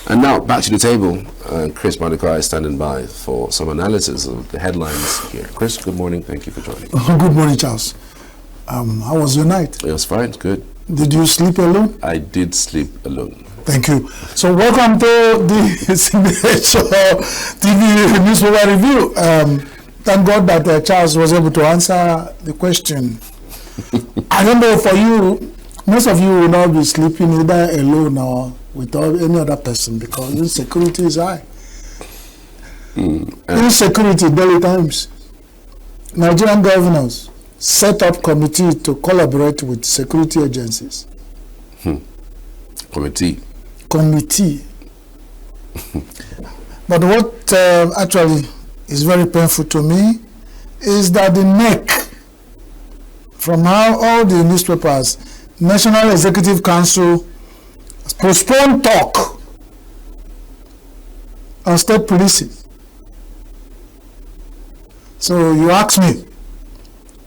And now back to the table. Chris Maduka is standing by for some analysis of the headlines here. Chris, good morning. Thank you for joining. Good morning, Charles. How was your night? It was fine. Good. Did you sleep alone? I did sleep alone. Thank you. So welcome to the Signature TV newspaper review. Thank God that Charles was able to answer the question. I don't know, for you, most of you will not be sleeping either alone or with any other person because insecurity is high. Insecurity daily times. Nigerian governors set up committee to collaborate with security agencies. Committee. But what actually is very painful to me is that the Nec, from how all the newspapers, National Executive Council postponed talk on state policing. So you ask me,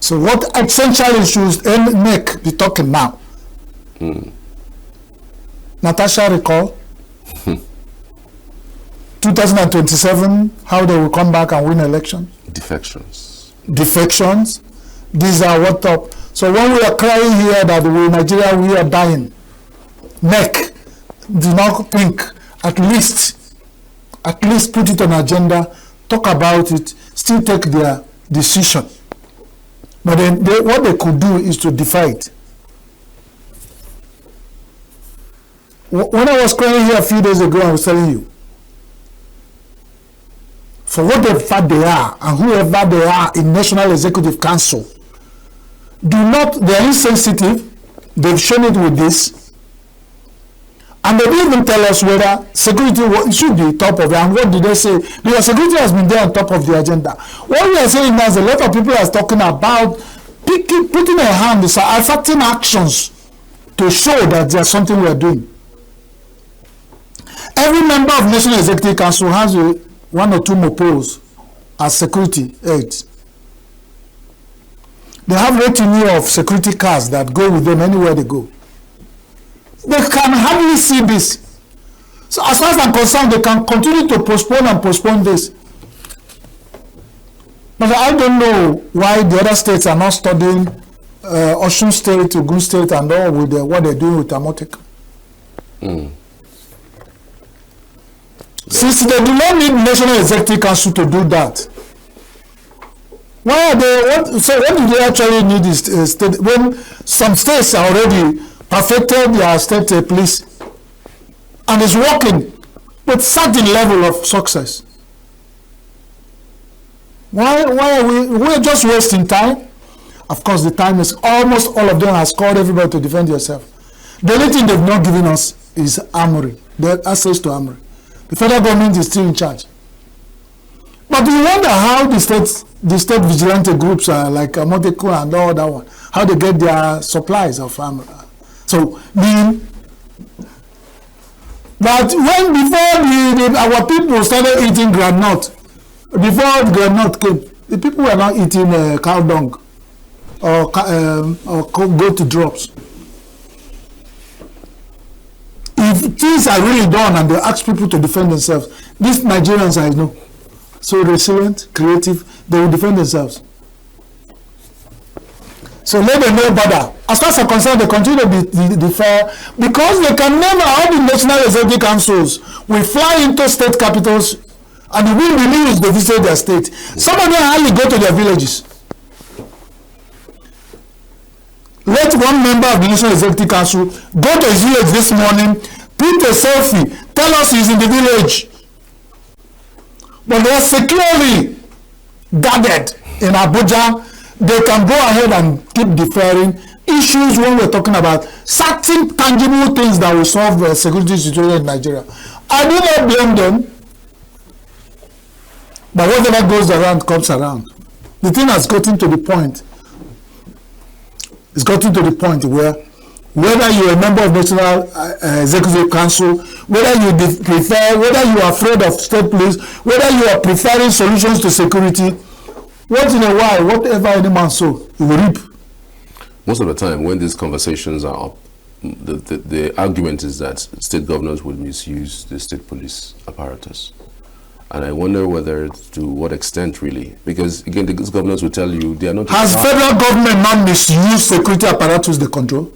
so what essentially should Nec be talking now? Natasha recall 2027, how they will come back and win election. Defections. These are what up. So when we are crying here that Nigeria, we are dying, Nec, do not think, at least put it on agenda, talk about it, still take their decision. But then what they could do is to defy it. When I was crying here a few days ago, I was telling you, for whatever they are and whoever they are in National Executive Council, they are insensitive. They've shown it with this. And they didn't even tell us whether security should be top of it. And what did they say? Because security has been there on top of the agenda. What we are saying now is a lot of people are talking about putting a hand, affecting actions to show that there's something we are doing. Every member of National Executive Council has one or two mopos as security aides. They have retinue of security cars that go with them anywhere they go. They can hardly see this. So as far as I'm concerned, they can continue to postpone this. But I don't know why the other states are not studying Osun State, Ogun State, and all with what they're doing with Amotek. Since they do not need National Executive Council to do that, why are they? So what do they actually need is state? When some states are already perfected their state police and is working with certain level of success. Why are we're just wasting time? Of course, the time is almost all of them has called everybody to defend yourself. The only thing they've not given us is armory, the access to armory. The federal government is still in charge. But we wonder how the state vigilante groups are like Moteko and all that one, how they get their supplies of armory. So, but when before our people started eating groundnut, before the groundnut came, the people were not eating cow dung or goat drops. If things are really done and they ask people to defend themselves, these Nigerians I know, so resilient, creative, they will defend themselves. So let them know bother. As far as I'm concerned, they continue to be fair because they can never, all the National Executive Councils will fly into state capitals and the wind believes they visit their state. Some of them hardly go to their villages. Let one member of the National Executive Council go to his village this morning, put a selfie, tell us he's in the village. But they are securely guarded in Abuja. They can go ahead and keep deferring issues when we're talking about certain tangible things that will solve the security situation in Nigeria. I do not blame them. But whatever goes around comes around. The thing has gotten to the point. It's gotten to the point where whether you're a member of National Executive Council, whether you prefer, whether you are afraid of state police, whether you are preferring solutions to security, once in a while, whatever any man sow, he will reap. Most of the time, when these conversations are up, the argument is that state governors would misuse the state police apparatus. And I wonder whether, to what extent really, because again, these governors will tell you they are not... Has federal government not misused security apparatus they control?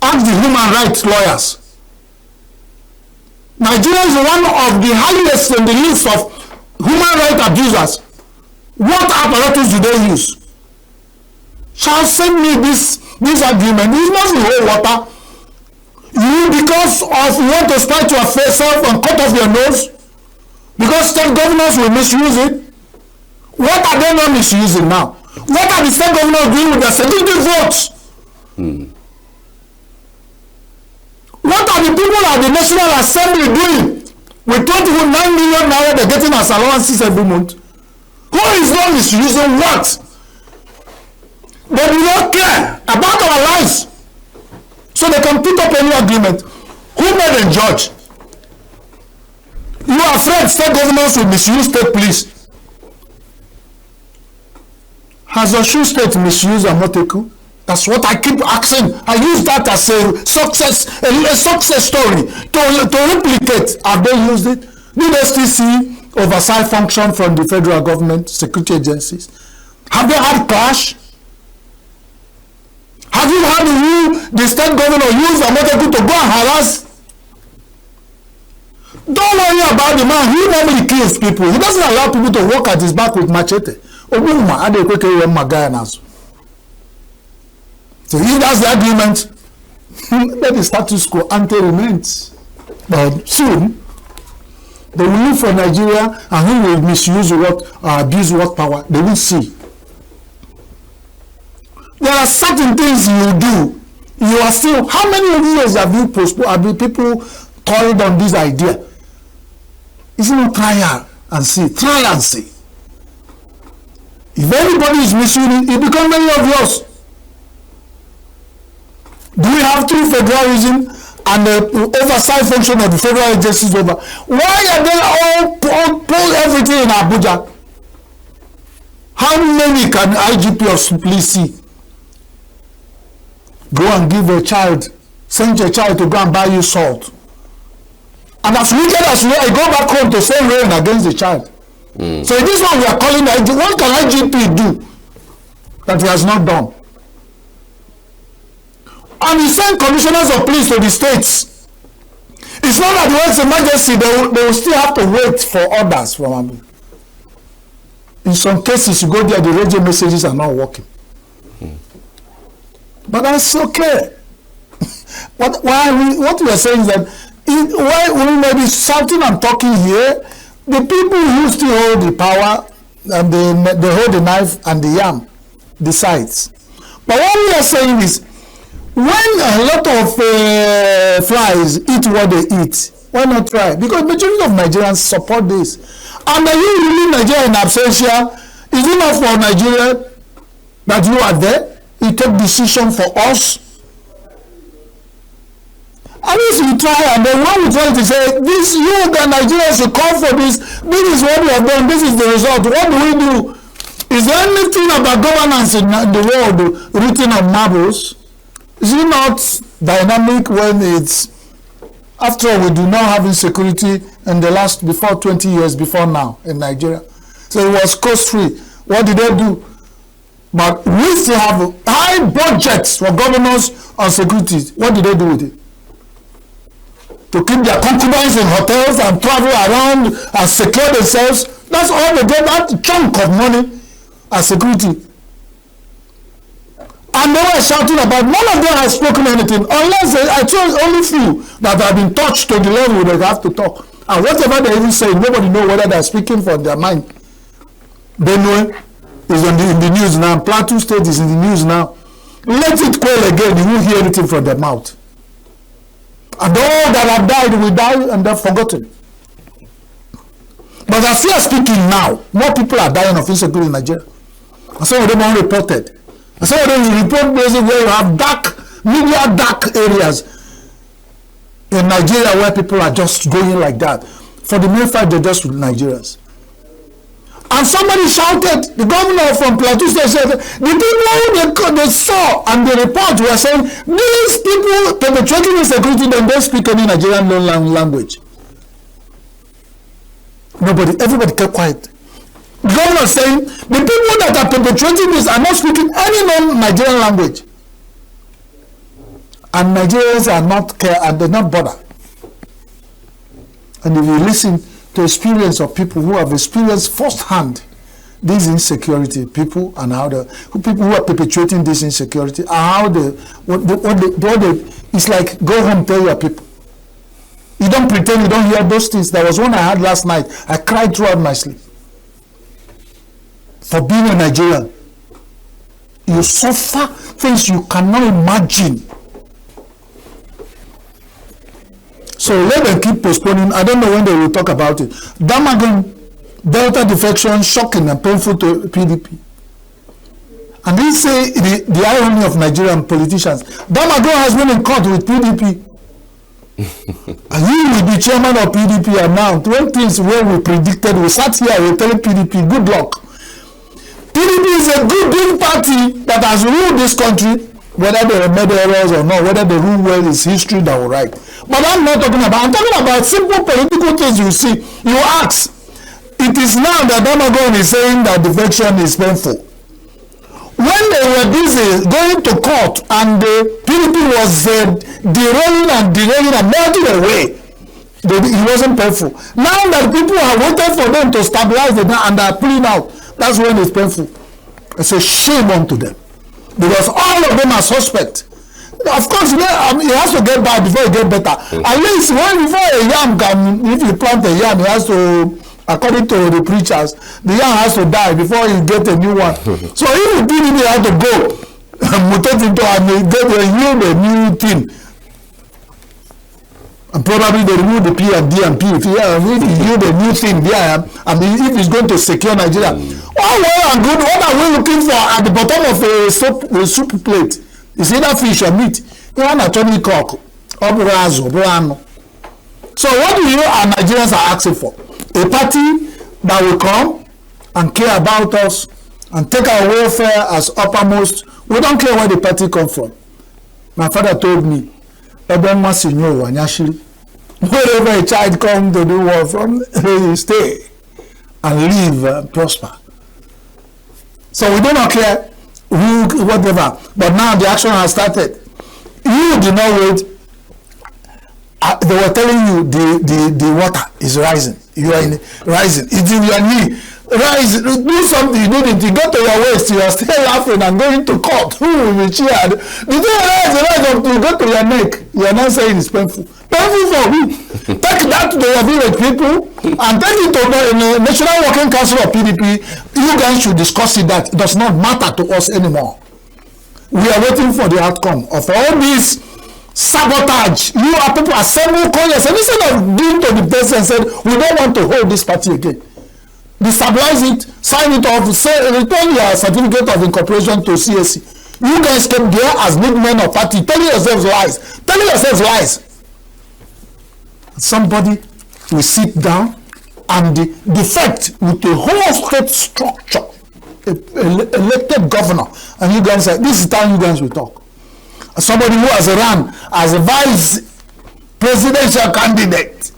Ask the human rights lawyers. Nigeria is one of the highest in the list of human rights abusers. What apparatus do they use? Shall send me this argument. It must be whole water. You, because of you want to spite yourself and cut off your nose, because state governors will misuse it. What are they not misusing now? What are the state governors doing with their security votes? What are the people at the National Assembly doing with 29 million naira they're getting as allowances every month? Who is not misusing what? They do not care about our lives. So they can put up any agreement. Who made a judge? You are afraid state governors will misuse state police. Has Osun State misused Amoteku? That's what I keep asking. I use that as a success story to replicate. Have they used it? Do they still see oversight function from the federal government, security agencies? Have they had clash? Have you had the state governor use Amoteku to go and harass? Don't worry about the man. He normally kills people. He doesn't allow people to walk at his back with machete. So if that's the argument, let the status quo ante remains. But soon, they will look for Nigeria and who will misuse what, abuse what power. They will see. There are certain things you do. You are still, how many years have you postponed? Have people toiled on this idea? It's not try and see. Try and see. If anybody is misusing it, it becomes very obvious. Do we have true federalism and the oversight function of the federal agencies over? Why are they all pull everything in Abuja? How many can IGP or police see? Go and give a child, send your child to go and buy you salt. And as wicked as you are, go back home to send rain against the child. So this one we are calling IGP. What can IGP do that he has not done? And he sent commissioners of police to the states. It's not that when it's emergency, they will still have to wait for orders from Abu. In some cases, you go there, the radio messages are not working. But that's okay. What we are saying is that why we may be shouting and talking here, the people who still hold the power and they hold the knife and the yam decides. But what we are saying is, when a lot of flies eat what they eat, why not try? Because majority of Nigerians support this. And are you really Nigeria in absentia? Is it not for Nigeria that you are there? You take decision for us. At least you try, and then when we try to say, this, you, the Nigerians should call for this, this is what we have done, this is the result, what do we do? Is there anything about governance in the world written on marbles? Is it not dynamic when it's, after all, we do not have insecurity in the last, before 20 years before now in Nigeria. So it was cost-free. What did they do? But we still have high budgets for governors on security. What did they do with it? To keep their concubines in hotels and travel around and secure themselves. That's all they get, that chunk of money as security. And they were shouting about, none of them has spoken anything, unless I chose only few that have been touched to the level they have to talk. And whatever they even say, nobody knows whether they're speaking from their mind. Benue is in the news now. Plateau State is in the news now. Let it quail again, you won't hear anything from their mouth. And all that have died will die and they're forgotten. But as we are speaking now, more people are dying of insecurity in Nigeria. And some of them are reported. And some of them will report places where you have dark areas in Nigeria where people are just going like that. For the mere fact they're just Nigerians. And somebody shouted, the governor from Plateau State said, the people they saw and the report were saying, these people perpetrating insecurity, they don't speak any Nigerian language. Everybody kept quiet. The governor saying, the people that are perpetrating this are not speaking any non-Nigerian language. And Nigerians are not care and they're not bother. And if you listen to experience of people who have experienced firsthand this insecurity, people and how the people who are perpetrating this insecurity and how it's like go home, tell your people. You don't pretend you don't hear those things. There was one I had last night. I cried throughout my sleep. For being a Nigerian, you suffer things you cannot imagine. So let them keep postponing. I don't know when they will talk about it. Damagun, Delta defection, shocking and painful to PDP. And they say the irony of Nigerian politicians. Damagun has been in court with PDP. And he will be chairman of PDP, and now when things were we predicted, we sat here, we telling PDP, good luck. PDP is a good big party that has ruled this country. Whether they made errors or not, whether they rule well is history that will write. But I'm not talking about, I'm talking about simple political things you see. You ask, it is now that Damagun is saying that defection is painful. When they were busy going to court and the PDP was derailing and melting away, it wasn't painful. Now that people are waiting for them to stabilize them and are pulling out, that's when it's painful. It's a shame unto them. Because all of them are suspect. Of course, he has to get bad before he get better. At least before a yam can, if you plant a yam, he has to, according to the preachers, the yam has to die before you get a new one. So if you didn't have to go, mutate into and yield a new thing, and probably they remove the P and D and P. If you yield a new thing there, and if it's going to secure Nigeria, all well and good. What are we looking for at the bottom of a soup plate? It's either fish or meat. You want a Tony cock, or brano. So what do you and Nigerians are asking for? A party that will come and care about us and take our welfare as uppermost. We don't care where the party come from. My father told me, wherever a child come to do work from, he stay and live and prosper. So we do not care who, whatever. But now the action has started. You did not wait. They were telling you the water is rising. You are rising. It's in your knee. Rise, do something. You didn't. You go to your waist. You are still laughing and going to court. Who will be cheered? The day rise up to go to your neck. You are not saying it's painful. Painful for who? Take that to your village people and take it to the National Working Council of PDP. You guys should discuss it. That it does not matter to us anymore. We are waiting for the outcome of all this sabotage. You are people assemble Congress and instead of doing to the person and said, we don't want to hold this party again. Destabilize it, sign it off, say, return your certificate of incorporation to CSC. You guys came there as big men of party, telling yourselves lies. Somebody will sit down and defect with the whole state structure, elected governor, and you guys say, this is time you guys will talk. Somebody who has run as a vice presidential candidate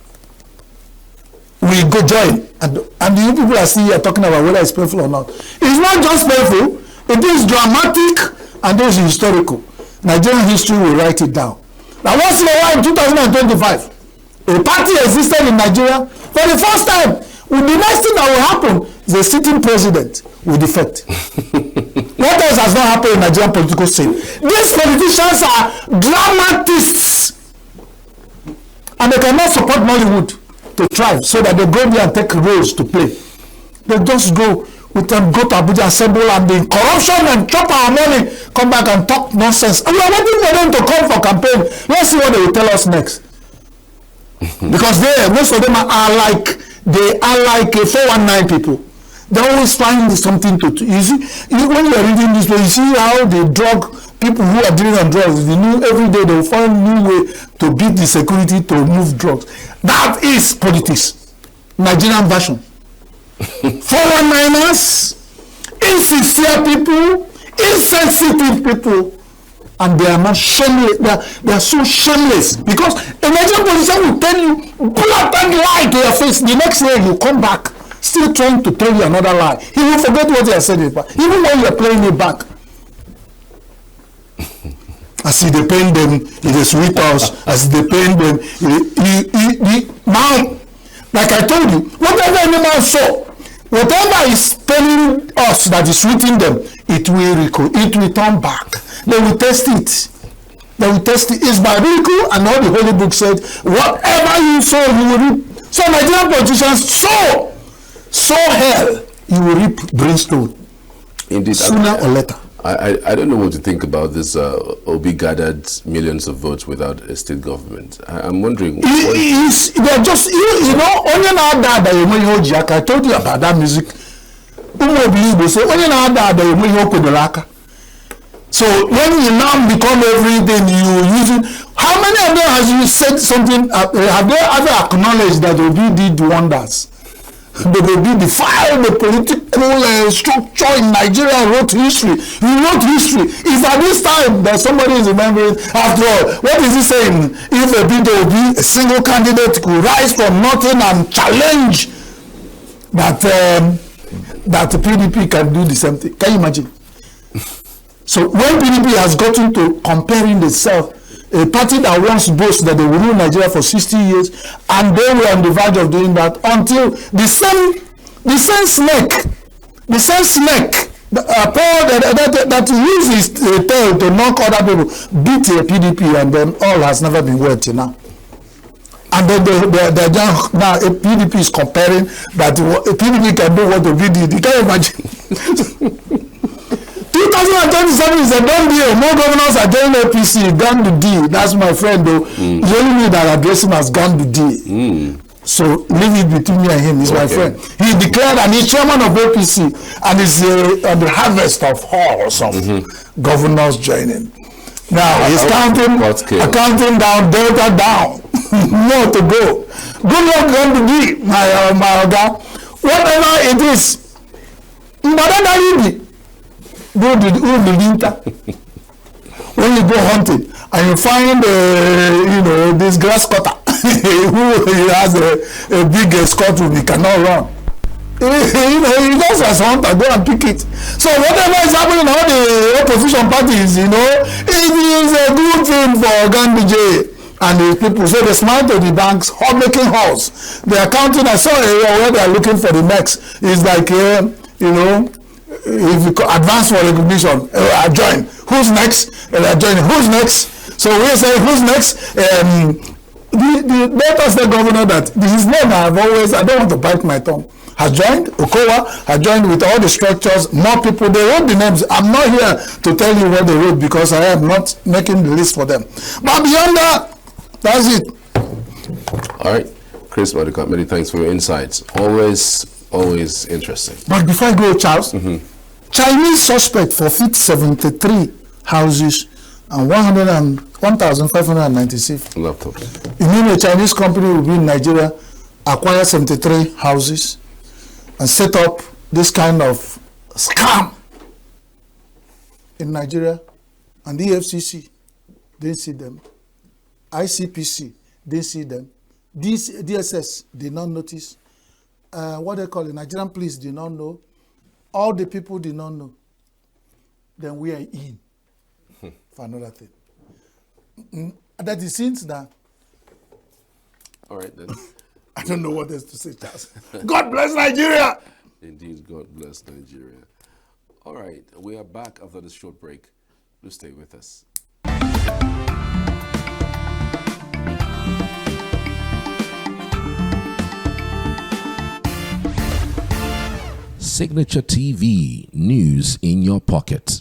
will go join, and you people are still here talking about whether it's painful or not. It's not just painful, it is dramatic and it is historical. Nigerian history will write it down. Now once in a while in 2025, a party existed in Nigeria for the first time. The next thing that will happen is a sitting president will defect. What else has not happened in Nigerian political scene? These politicians are dramatists, and they cannot support Nollywood to thrive, so that they go there and take roles to play. They just go with them, go to Abuja, assemble, and the corruption and chop our money, come back and talk nonsense. And we are waiting for them to come for campaign. Let's see what they will tell us next. Because most of them are like 419 people. They always find something to you see. When you are reading this, you see how the drug people who are dealing on drugs, they knew every day they will find new way to beat the security to move drugs. That is politics, Nigerian version. 419ers, insincere people, insensitive people, and they are not shameless. They are so shameless because a Nigerian politician will tell you blatant lie to your face. The next day you come back still trying to tell you another lie. He will forget what he has said, even when you are playing it back. As he pain them in the sweet house, as they pain them, now, like I told you, whatever any man saw, whatever is paining us that is sweeting them, it will turn back. They will test it. They will test it. It's biblical, and all the Holy Book said, whatever you sow, you will reap. So Nigerian politicians sow hell, you will reap brimstone. Indeed, sooner or later. I don't know what to think about this. Obi gathered millions of votes without a state government. I'm wondering. They're just, you know, only now that I told you about that music. So when you now become everything, you using. How many of them has you said something? Have they ever acknowledged that Obi did wonders? They will be defile the political structure in Nigeria. Wrote history. He wrote history. If at this time that somebody is remembering, after all, what is he saying? If a bit will be a single candidate could rise from nothing and challenge that that the PDP can do the same thing. Can you imagine? So when PDP has gotten to comparing itself, a party that once boasts that they will rule Nigeria for 60 years, and they were on the verge of doing that until the same snake that uses his tail to knock other people beat a PDP, and then all has never been well till now. And then now a PDP is comparing that a PDP can do what Obi did. You can't imagine. 2027 is a done deal. More governors are joining APC. Gone to D. That's my friend, though. It's only me that address him as gone to D. So leave it between me and him. He's my friend. He declared, and he's chairman of APC, and is on the harvest of halls of governors joining. Now he's counting down, Delta down. More to go. Good luck, gone to D, my Oga. Whatever it is, go to the winter. When you go hunting and you find this grass cutter who has a big escort room, he cannot run. He goes as hunter, go and pick it. So whatever is happening in all the opposition parties, it is a good thing for Gandhi and the people. So they smile to the banks, making halls. They are counting. I saw where they are looking for the next. It's like if you advance for recognition, I join. Who's next? I join. Who's next? So we say, who's next? The Delta State governor that his name I don't want to bite my tongue, has joined. Okowa has joined with all the structures. More people, they wrote the names. I'm not here to tell you what they wrote because I am not making the list for them. But beyond that, that's it. All right. Chris Maduka, many thanks for your insights. Always interesting. But before I go, Charles, Chinese suspect forfeit 73 houses and 1,596 laptops. You mean a Chinese company will be in Nigeria, acquire 73 houses, and set up this kind of scam in Nigeria, and the EFCC didn't see them, ICPC didn't see them, DSS did not notice. What they call it, Nigerian police did not know. All the people did not know. Then we are in for another thing. That is since that. All right then. I don't know what else to say, Charles. God bless Nigeria. Indeed, God bless Nigeria. All right, we are back after this short break. Do stay with us. Signature TV, news in your pocket.